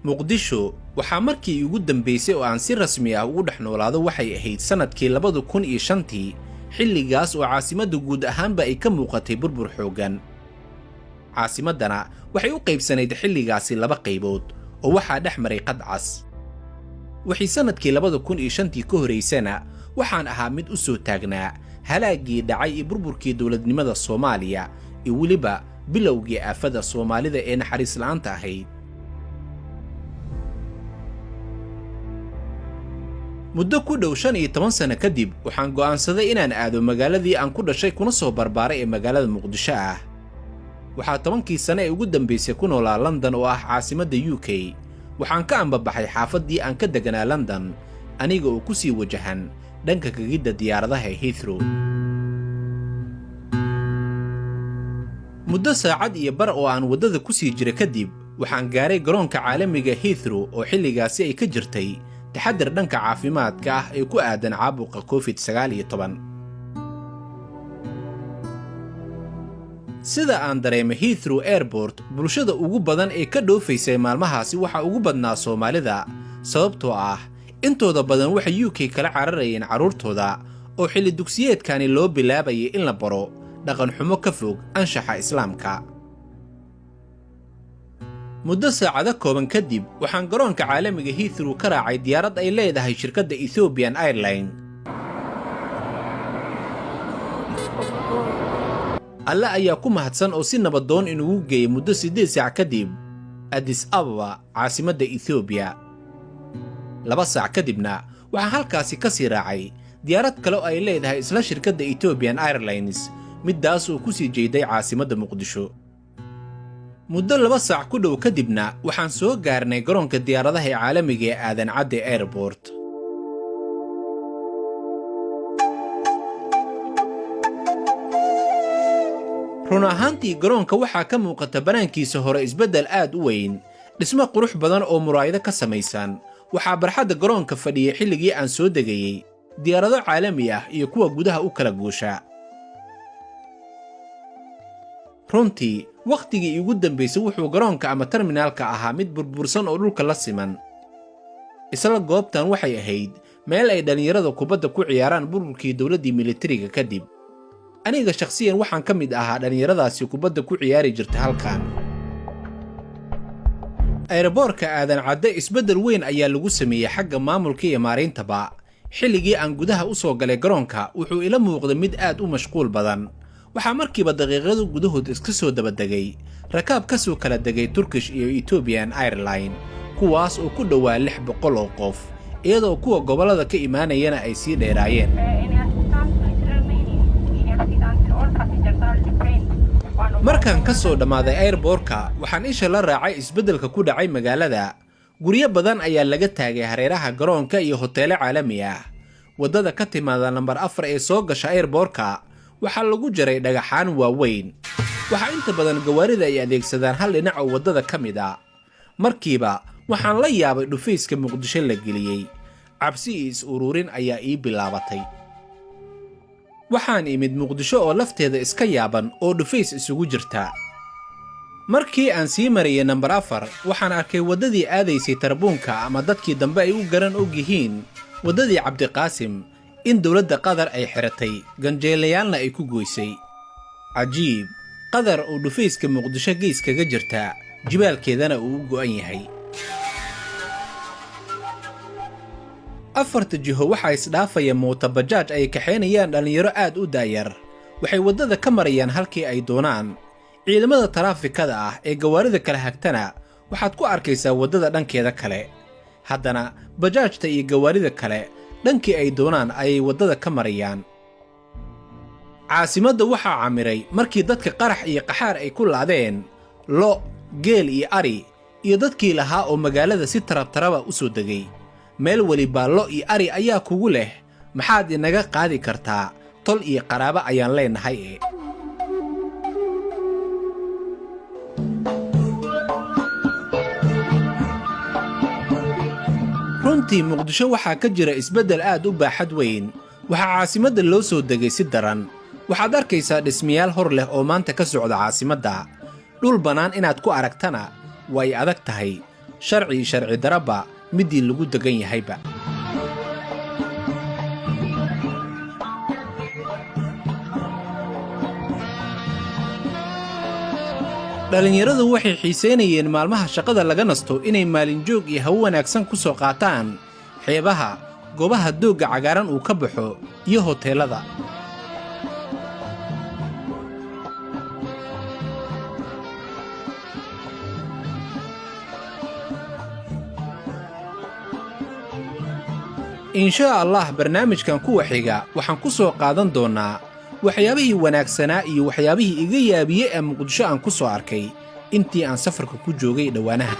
muqdisho waxaa markii ugu dambaysay oo aan si rasmi ah ugu dhex noolaado waxay ahayd sannadkii 2005tii xilligaas oo caasimadda guud ahaanba ay ka muuqatay burbur xooggan. caasimaddana waxay u qaybsanayd xilligaasi 2 qaybood oo waxaa dhex maray qad cas. wixii sannadkii 2005tii ka horaysana waxaan ahaa mid u soo taagnaa halaaggii dhacay iyo burburkii dowladnimada Soomaaliya iyo weliba bilowgii aafada Soomaalida ee naxariis la'aanta ahayd. muddo ku dhow 15 sano kadib waxaan go'aansaday inaan aado magaaladii aan ku dhashay kuna soo barbaaray ee magaalada Muqdisho ah. waxaa 10kii sano ee ugu dambaysay ku noolaa London oo ah caasimadda UK. waxaan ka ambabaxay xaafaddii aan ka deganaa London aniga oo ku sii wajahan dhanka kagidda diyaaradaha ee Heathrow. muddo saacad iyo bar oo aan waddada ku sii jiray kadib waxaan gaaray garoonka caalamiga Heathrow oo xilligaasi ay ka jirtay taxaddar dhanka caafimaadka ah ee ku aadan caabuqa COVID-19. sida aan dareemay Heathrow Airport bulshada ugu badan ee ka dhoofaysay maalmahaasi waxa ugu badnaa Soomaalida sababtoo ah intooda badan waxay UK kala cararayeen carruurtooda oo xilli dugsiyeedkani loo bilaabayay in la baro dhaqan xumo ka fog anshaxa Islaamka. muddo saacado kooban kadib waxaan garoonka caalamiga Heathrow ka raacay diyaarad ay leedahay shirkadda Ethiopian Airlines. alla ayaa ku mahadsan oo si nabadoon inugu geeyay muddo 8 saac kadib Addis Ababa caasimadda Ethiopia. 2 saac kadibna waxaan halkaasi ka sii raacay diyaarad kale oo ay leedahay isla shirkadda Ethiopian Airlines middaas oo ku sii jeeday caasimadda Muqdisho. muddo 2 saac ku dhow kadibna waxaan soo gaarnay garoonka diyaaradaha ee caalamiga ee Aadan Cadde Airport. run ahaantii garoonka waxaa ka muuqata banaankiisa hore isbeddel aad u weyn, dhismo qurux badan oo muraayado ka samaysan. waxaa barxadda garoonka fadhiyay xilligii aan soo degayey diyaarado caalami ah iyo kuwa gudaha u kala guusha. runtii wakhtigii ugu dambaysay wuxuu garoonka ama terminaalka ahaa mid burbursan oo dhulka la siman. isla goobtan waxay ahayd meel ay dhallinyarada kubadda ku ciyaaraan burburkii dowladdii militariga kadib. aniga shakhsiyan waxaan ka mid ahaa dhallinyaradaasi kubadda ku ciyaari jirtay halkan. ayraboorka Aadan Cadde isbeddel weyn ayaa lagu sameeyey xagga maamulka iyo maarayntaba. xilligii aan gudaha u soo galay garoonka wuxuu ila muuqday mid aad u mashquul badan. waxaa markiiba daqiiqado gudahood iska soo dabadegay rakaab ka soo kala degay Turkish iyo Ethiopian Airlines kuwaas oo ku dhowaa 600 oo qof iyadoo kuwa gobollada ka imaanayana ay sii dheeraayeen. markaan ka soo dhammaaday airbortka waxaan isha la raacay isbeddelka ku dhacay magaalada. guryo badan ayaa laga taagay hareeraha garoonka iyo hoteelo caalami ah. waddada ka timaada nambar 4 ee soo gasha airbortka waxaa lagu jaray dhagaxaan waaweyn. waxaa inta badan gawaarida ay adeegsadaan hal dhinac oo waddada ka mid ah. markiiba waxaan la yaabay dhufayska Muqdisho la geliyey. cabsi iyo is-ururin ayaa ii bilaabatay. waxaan imid Muqdisho oo lafteeda iska yaaban oo dhufays isugu jirta. markii aan sii marayay nambar 4 waxaan arkay waddadii aadaysay Tarbuunka ama dadkii dambe ay u garan og yihiin waddadii Cabdiqaasim in dowladda Qatar ay xiratay ganjeelayaalna ay ku goysay. cajiib, Qatar oo dhufayska Muqdisho gees kaga jirta jibaalkeedana uu u go'an yahay. 4 jiho waxaa isdhaafaya mooto bajaaj ay kaxaynayaan dhallinyaro aad u daayar. waxay waddada ka marayaan halkii ay doonaan. ciidamada taraafikada ah ee gawaarida kala hagtana waxaad ku arkaysaa waddada dhankeeda kale. haddana bajaajta iyo gawaarida kale dhankii ay doonaan ayay waddada ka marayaan. caasimadda waxaa camiray markii dadka qarax iyo qaxaar ay ku laadeen lo, geel iyo ari iyo dadkii lahaa oo magaalada si tarabtaraba u soo degay. meel weliba lo iyo ari ayaa kugu leh, maxaad inaga qaadi kartaa? tol iyo qaraabo ayaan leenahay. runtii Muqdisho waxaa ka jira isbeddel aad u baaxad weyn. waxaa caasimadda loo soo degay si daran. waxaad arkaysaa dhismayaal hor leh oo maanta ka socda caasimadda. dhul bannaan inaad ku aragtana way adag tahay. sharci daraba midii lagu degan yahayba. dhalinyaradu waxay xiiseynayeen maalmaha shaqada laga nasto inay maalinjoog iyo hawo wanaagsan ku soo qaataan xeebaha, goobaha doogga cagaaran uu ka baxo, iyo hoteelada. insha allah barnaamijkan kuwa xiga waxaan ku soo qaadan doonaa waxyaabihii wanaagsanaa iyo waxyaabihii iga yaabiye ee Muqdisho aan ku soo arkay intii aan safarka ku joogay dhawaanaha.